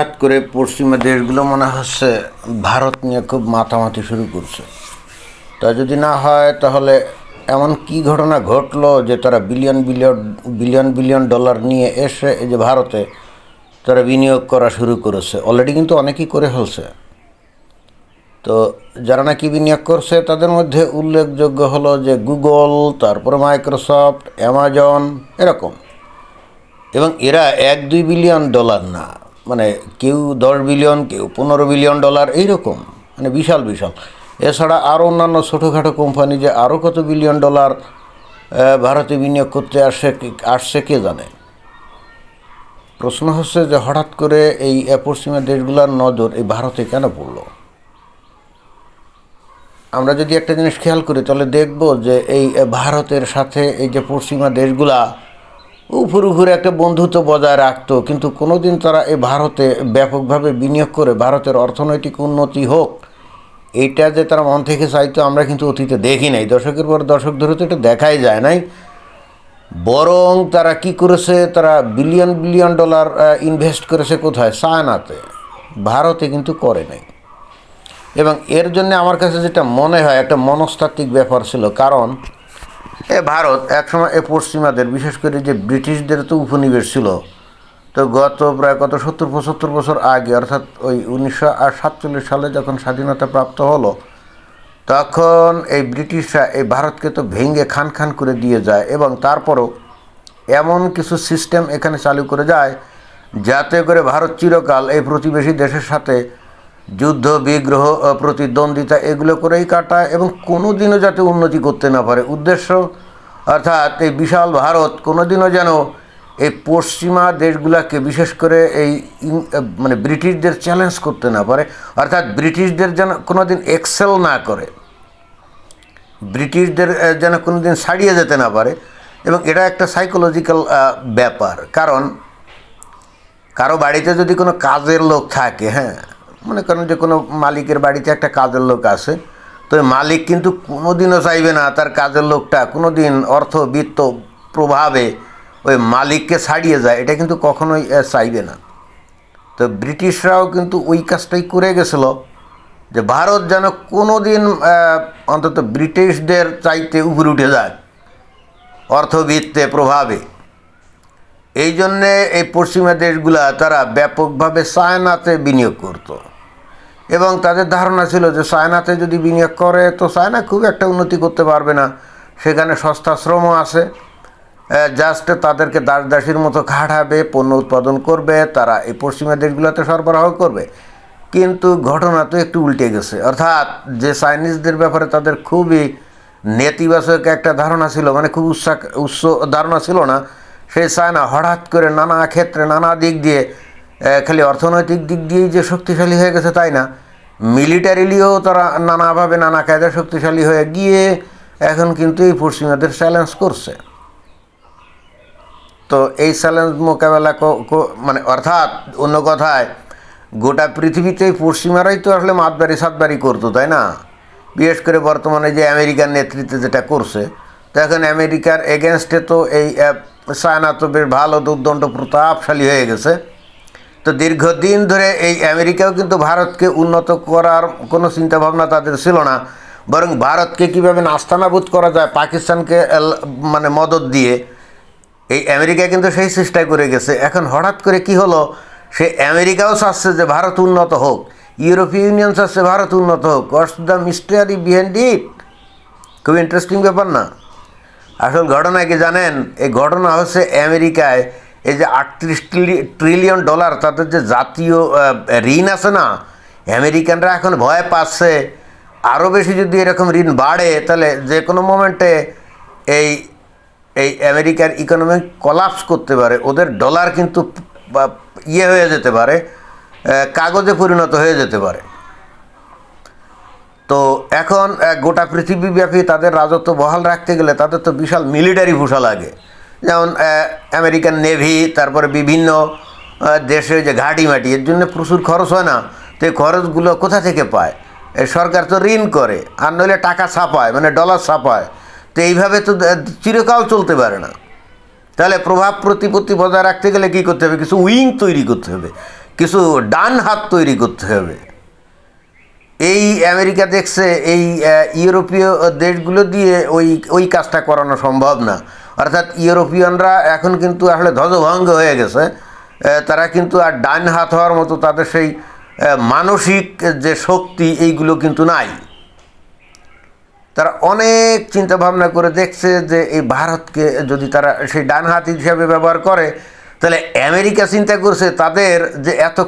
হঠাৎ করে পশ্চিমা দেশগুলো মনে হচ্ছে ভারত নিয়ে খুব মাতামাতি শুরু করছে। তা যদি না হয় তাহলে এমন কি ঘটনা ঘটলো যে তারা billion billion billion billion dollar নিয়ে এসে এই যে ভারতে তারা বিনিয়োগ করা শুরু করেছে। অলরেডি কিন্তু অনেকেই করে ফেলছে। তো যারা নাকি বিনিয়োগ করছে তাদের মধ্যে উল্লেখযোগ্য হলো যে গুগল, তারপরে মাইক্রোসফট, অ্যামাজন এরকম। এবং এরা 1-2 বিলিয়ন ডলার না, মানে কেউ 10 বিলিয়ন, কেউ 15 বিলিয়ন ডলার এইরকম, মানে বিশাল বিশাল। এছাড়া আরও অন্যান্য ছোটোখাটো কোম্পানি যে আরও কত বিলিয়ন ডলার ভারতে বিনিয়োগ করতে আসছে কে জানে। প্রশ্ন হচ্ছে যে হঠাৎ করে এই পশ্চিমা দেশগুলোর নজর এই ভারতে কেন পড়লো। আমরা যদি একটা জিনিস খেয়াল করি তাহলে দেখব যে এই ভারতের সাথে এই যে পশ্চিমা দেশগুলা উপরে একটা বন্ধুত্ব বজায় রাখতো, কিন্তু কোনোদিন তারা এই ভারতে ব্যাপকভাবে বিনিয়োগ করে ভারতের অর্থনৈতিক উন্নতি হোক এইটা যে তারা মন থেকে চাইতো আমরা কিন্তু অতীতে দেখি নাই। দশকের পর দশক ধরে তো এটা দেখাই যায় নাই। বরং তারা কি করেছে, তারা বিলিয়ন বিলিয়ন ডলার ইনভেস্ট করেছে কোথায়? চায়নাতে, ভারতে কিন্তু করে নাই। এবং এর জন্য আমার কাছে যেটা মনে হয় একটা মনস্তাত্ত্বিক ব্যাপার ছিল। কারণ ভারত একসময় পশ্চিমাদের, বিশেষ করে যে ব্রিটিশদের তো উপনিবেশ ছিল। তো গত প্রায় 70-75 বছর আগে, অর্থাৎ ওই 1947 সালে যখন স্বাধীনতা প্রাপ্ত হলো, তখন এই ব্রিটিশরা এই ভারতকে তো ভেঙে খান খান করে দিয়ে যায়। এবং তারপরও এমন কিছু সিস্টেম এখানে চালু করে যায় যাতে করে ভারত চিরকাল এই প্রতিবেশী দেশের সাথে যুদ্ধ, বিগ্রহ, প্রতিদ্বন্দ্বিতা এগুলো করেই কাটায় এবং কোনো দিনও যাতে উন্নতি করতে না পারে। উদ্দেশ্য অর্থাৎ এই বিশাল ভারত কোনো দিনও যেন এই পশ্চিমা দেশগুলোকে, বিশেষ করে এই মানে ব্রিটিশদের চ্যালেঞ্জ করতে না পারে, অর্থাৎ ব্রিটিশদের যেন কোনো দিন এক্সেল না করে, ব্রিটিশদের যেন কোনো দিন ছাড়িয়ে যেতে না পারে। এবং এটা একটা সাইকোলজিক্যাল ব্যাপার। কারণ কারো বাড়িতে যদি কোনো কাজের লোক থাকে, হ্যাঁ, মনে করেন যে কোনো মালিকের বাড়িতে একটা কাজের লোক আছে, তো মালিক কিন্তু কোনো দিনও চাইবে না তার কাজের লোকটা কোনো দিন অর্থবিত্ত প্রভাবে ওই মালিককে ছাড়িয়ে যায়, এটা কিন্তু কখনোই চাইবে না। তো ব্রিটিশরাও কিন্তু ওই কাজটাই করে গেছিল যে ভারত যেন কোনো দিন অন্তত ব্রিটিশদের চাইতে উপরে উঠে যায় অর্থবিত্তে প্রভাবে। এই জন্যে এই পশ্চিমা দেশগুলা তারা ব্যাপকভাবে চায়নাতে বিনিয়োগ করত এবং তাদের ধারণা ছিল যে চায়নাতে যদি বিনিয়োগ করে তো চায়না খুব একটা উন্নতি করতে পারবে না, সেখানে সস্তা শ্রমও আছে, জাস্ট তাদেরকে দাস দাসীর মতো খাটাবে, পণ্য উৎপাদন করবে, তারা এই পশ্চিমা দেশগুলোতে সরবরাহ করবে। কিন্তু ঘটনা তো একটু উল্টে গেছে। অর্থাৎ যে চাইনিজদের ব্যাপারে তাদের খুবই নেতিবাচক একটা ধারণা ছিল, মানে খুব উচ্চ ধারণা ছিল না, সেই চায়না হঠাৎ করে নানা ক্ষেত্রে নানা দিক দিয়ে, খালি অর্থনৈতিক দিক দিয়েই যে শক্তিশালী হয়ে গেছে তাই না, মিলিটারিলিও তারা নানাভাবে নানা কায়দায় শক্তিশালী হয়ে গিয়ে এখন কিন্তু এই পশ্চিমাদের চ্যালেঞ্জ করছে। তো এই চ্যালেঞ্জ মোকাবেলা মানে অর্থাৎ অন্য কথায় গোটা পৃথিবীতে পশ্চিমারাই তো আসলে মাতবাড়ি সাতবাড়ি করতো, তাই না? বিশেষ করে বর্তমানে যে আমেরিকার নেতৃত্বে যেটা করছে, তো এখন আমেরিকার এগেনস্টে তো এই চায়না তো বেশ ভালো দুর্দণ্ড প্রতাপশালী হয়ে গেছে। তো দীর্ঘদিন ধরে এই আমেরিকাও কিন্তু ভারতকে উন্নত করার কোনো চিন্তাভাবনা তাদের ছিল না, বরং ভারতকে কীভাবে নাস্তানাবুদ করা যায় পাকিস্তানকে মানে মদত দিয়ে, এই আমেরিকা কিন্তু সেই চেষ্টা করে গেছে। এখন হঠাৎ করে কি হলো, সে আমেরিকাও চাচ্ছে যে ভারত উন্নত হোক, ইউরোপীয় ইউনিয়ন চাচ্ছে ভারত উন্নত হোক। What's the mystery behind it? খুব ইন্টারেস্টিং ব্যাপার না? আসল ঘটনা কি জানেন? এই ঘটনা হচ্ছে আমেরিকায় এই যে 38 ট্রিলিয়ন ডলার তাদের যে জাতীয় ঋণ আছে না, আমেরিকানরা এখন ভয় পাচ্ছে আরও বেশি যদি এরকম ঋণ বাড়ে তাহলে যে কোনো মোমেন্টে এই এই আমেরিকার ইকোনমি কলাপস করতে পারে, ওদের ডলার কিন্তু ইয়ে হয়ে যেতে পারে, কাগজে পরিণত হয়ে যেতে পারে। তো এখন গোটা পৃথিবীব্যাপী তাদের রাজত্ব বহাল রাখতে গেলে তাদের তো বিশাল মিলিটারি ফোর্স লাগে, যেমন আমেরিকান নেভি, তারপরে বিভিন্ন দেশে যে ঘাঁটি মাটি, এর জন্য প্রচুর খরচ হয় না? তো এই খরচগুলো কোথা থেকে পায়? সরকার তো ঋণ করে, আর নইলে টাকা ছাপায়, মানে ডলার ছাপায়। তো এইভাবে তো চিরকাল চলতে পারে না। তাহলে প্রভাব প্রতিপত্তি বজায় রাখতে গেলে কী করতে হবে? কিছু উইং তৈরি করতে হবে, কিছু ডান হাত তৈরি করতে হবে। এই আমেরিকা দেখছে এই ইউরোপীয় দেশগুলো দিয়ে ওই কাজটা করানো সম্ভব না। অর্থাৎ ইউরোপিয়ানরা এখন কিন্তু আসলে ধ্বজভঙ্গ হয়ে গেছে। তারা কিন্তু আর ডান হাত হওয়ার মতো তাদের সেই মানসিক যে শক্তি এইগুলো কিন্তু নাই। তারা অনেক চিন্তা ভাবনা করে দেখছে যে এই ভারতকে যদি তারা সেই ডান হাত হিসাবে ব্যবহার করে, তাহলে আমেরিকা চিন্তা করছে তাদের যে এত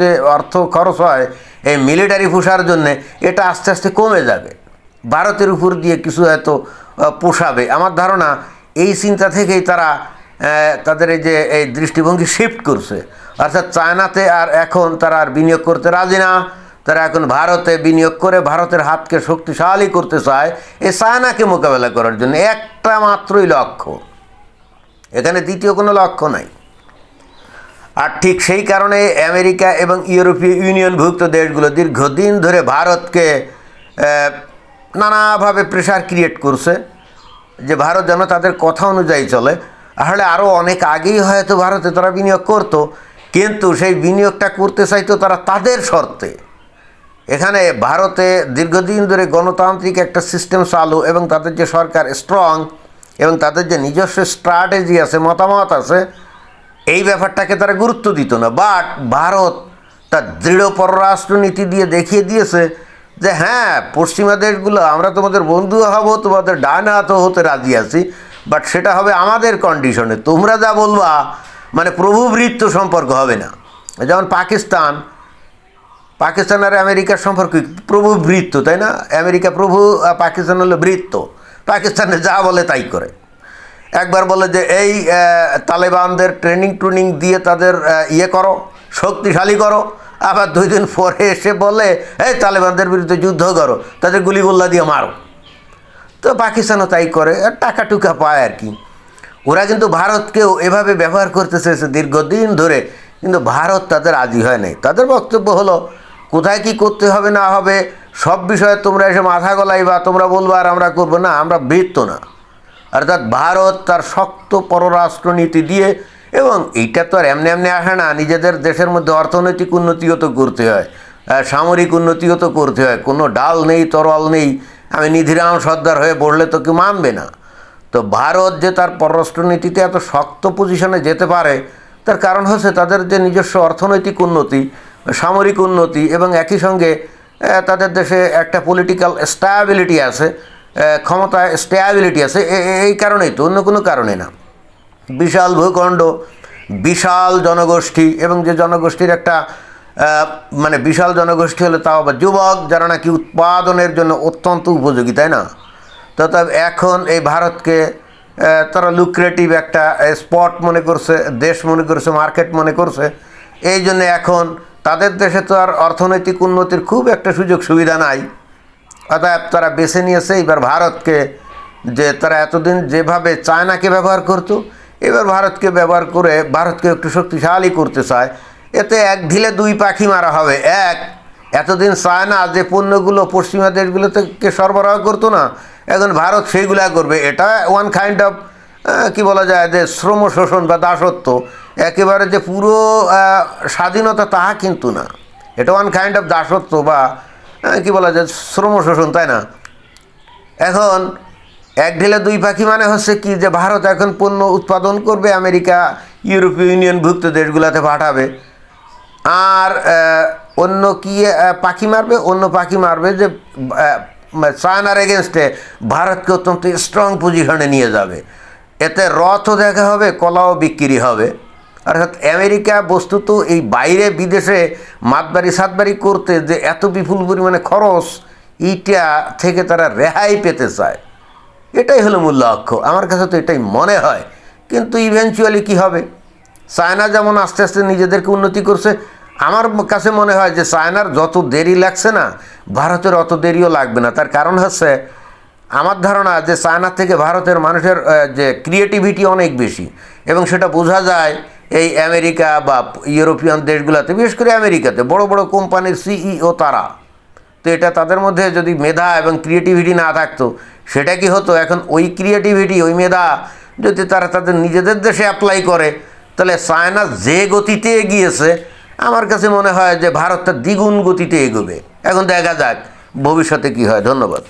যে অর্থ খরচ হয় এই মিলিটারি পুষার জন্যে, এটা আস্তে আস্তে কমে যাবে, ভারতের উপর দিয়ে কিছু এত পোষাবে। আমার ধারণা এই চিন্তা থেকেই তারা তাদের এই দৃষ্টিভঙ্গি শিফট করছে। অর্থাৎ চায়নাতে আর এখন তারা আর বিনিয়োগ করতে রাজি না, তারা এখন ভারতে বিনিয়োগ করে ভারতের হাতকে শক্তিশালী করতে চায় এই চায়নাকে মোকাবেলা করার জন্য। একটা মাত্রই লক্ষ্য, এখানে দ্বিতীয় কোনো লক্ষ্য নাই। আর ঠিক সেই কারণে আমেরিকা এবং ইউরোপীয় ইউনিয়নভুক্ত দেশগুলো দীর্ঘদিন ধরে ভারতকে নানাভাবে প্রেশার ক্রিয়েট করছে যে ভারত যেন তাদের কথা অনুযায়ী চলে। আসলে আরও অনেক আগেই হয়তো ভারতে তারা বিনিয়োগ করতো, কিন্তু সেই বিনিয়োগটা করতে চাইতো তারা তাদের শর্তে। এখানে ভারতে দীর্ঘদিন ধরে গণতান্ত্রিক একটা সিস্টেম চালু এবং তাদের যে সরকার স্ট্রং এবং তাদের যে নিজস্ব স্ট্র্যাটেজি আছে, মতামত আছে, এই ব্যাপারটাকে তারা গুরুত্ব দিত না। বাট ভারত তার দৃঢ় পররাষ্ট্রনীতি দিয়ে দেখিয়ে দিয়েছে যে হ্যাঁ, পশ্চিমা দেশগুলো আমরা তোমাদের বন্ধু হব, তোমাদের ডান হাতও হতে রাজি আছি, বাট সেটা হবে আমাদের কন্ডিশনে। তোমরা যা বলবা মানে প্রভুভৃত্য সম্পর্ক হবে না। যেমন পাকিস্তান আর আমেরিকার সম্পর্ক প্রভুভৃত্য, তাই না? আমেরিকা প্রভু, পাকিস্তান হলো ভৃত্য। পাকিস্তানে যা বলে তাই করে। একবার বলে যে এই তালেবানদের ট্রেনিং দিয়ে তাদের করো, শক্তিশালী করো, আবার 2 দিন পরে এসে বলে এই তালেবানদের বিরুদ্ধে যুদ্ধ করো, তাদের গুলিগোল্লা দিয়ে মারো। তো পাকিস্তানও তাই করে, টাকা টুকা পায় আর কি। ওরা কিন্তু ভারতকেও এভাবে ব্যবহার করতে চেয়েছে দীর্ঘদিন ধরে, কিন্তু ভারত তাদের রাজি হয় নাই। তাদের বক্তব্য হলো কোথায় কি করতে হবে না হবে সব বিষয়ে তোমরা এসে মাথা গলাই বা তোমরা বলবো আর আমরা করবো না, আমরা বৃত্ত না। অর্থাৎ ভারত তার শক্ত পররাষ্ট্রনীতি দিয়ে, এবং এইটা তো আর এমনি আসে না, নিজেদের দেশের মধ্যে অর্থনৈতিক উন্নতিও তো করতে হয়, সামরিক উন্নতিও তো করতে হয়। কোনো ডাল নেই, তরল নেই, আমি নিধিরাম সর্দার হয়ে বললে তো কেউ মানবে না। তো ভারত যে তার পররাষ্ট্রনীতিতে এত শক্ত পজিশনে যেতে পারে, তার কারণ হচ্ছে তাদের যে নিজস্ব অর্থনৈতিক উন্নতি, সামরিক উন্নতি, এবং একই সঙ্গে তাদের দেশে একটা পলিটিক্যাল স্ট্যাবিলিটি আছে, ক্ষমতায় স্ট্যাবিলিটি আছে। এই কারণেই তো, অন্য কোনো কারণে না। বিশাল ভূখণ্ড, বিশাল জনগোষ্ঠী, এবং যে জনগোষ্ঠীর একটা মানে বিশাল জনগোষ্ঠী হলে তাও আবার যুবক, যারা নাকি উৎপাদনের জন্য অত্যন্ত উপযোগী, তাই না? তো এখন এই ভারতকে তারা লুক্রেটিভ একটা স্পট মনে করছে, দেশ মনে করছে, মার্কেট মনে করছে। এই জন্য এখন তাদের দেশে তো আর অর্থনৈতিক উন্নতির খুব একটা সুযোগ সুবিধা নাই। অতএব তারা বেছে নিয়েছে এবার ভারতকে, যে তারা এতদিন যেভাবে চায়নাকে ব্যবহার করতো, এবার ভারতকে ব্যবহার করে ভারতকে একটু শক্তিশালী করতে চায়। এতে এক ঢিলে 2 পাখি মারা হবে। এতদিন চায়না যে পণ্যগুলো পশ্চিমা দেশগুলো থেকে সরবরাহ করতো না, এখন ভারত সেইগুলা করবে। এটা ওয়ান কাইন্ড অফ কী বলা যায়, যে শ্রম শোষণ বা দাসত্ব। একেবারে যে পুরো স্বাধীনতা তাহা কিন্তু না, এটা ওয়ান কাইন্ড অফ দাসত্ব বা কী বলা যায়, শ্রম শোষণ, তাই না? এখন এক ঢিলে 2 পাখি মানে হচ্ছে কি, যে ভারত এখন পণ্য উৎপাদন করবে, আমেরিকা ইউরোপীয় ইউনিয়নভুক্ত দেশগুলোতে পাঠাবে, আর অন্য কি পাখি মারবে যে চায়নার এগেনস্টে ভারতকে অত্যন্ত স্ট্রং পজিশনে নিয়ে যাবে। এতে রথও দেখা হবে, কলাও বিক্রি হবে। অর্থাৎ আমেরিকা বস্তুত এই বাইরে বিদেশে সাতবারি করতে যে এত বিপুল পরিমাণে খরচ, এইটা থেকে তারা রেহাই পেতে চায়। এটাই হলো মূল লক্ষ্য, আমার কাছে তো এটাই মনে হয়। কিন্তু ইভেনচুয়ালি কি হবে, চায়না যেমন আস্তে আস্তে নিজেদেরকে উন্নতি করছে, আমার কাছে মনে হয় যে চায়নার যত দেরি লাগছে না, ভারতের অত দেরিও লাগবে না। তার কারণ হচ্ছে আমার ধারণা যে চায়না থেকে ভারতের মানুষের যে ক্রিয়েটিভিটি অনেক বেশি, এবং সেটা বোঝা যায় এই আমেরিকা বা ইউরোপিয়ান দেশগুলোতে, বিশেষ করে আমেরিকাতে বড় বড় কোম্পানির সিইও তারা। তো এটা তাদের মধ্যে যদি মেধা এবং ক্রিয়েটিভিটি না থাকতো, সেটা কি হতো? এখন ওই ক্রিয়েটিভিটি, ওই মেধা যদি তারা তাদের নিজেদের দেশে অ্যাপ্লাই করে, তাহলে চায়না যে গতিতে এগিয়েছে, আমার কাছে মনে হয় যে ভারতটা দ্বিগুণ গতিতে এগোবে। এখন দেখা যাক ভবিষ্যতে কী হয়। ধন্যবাদ।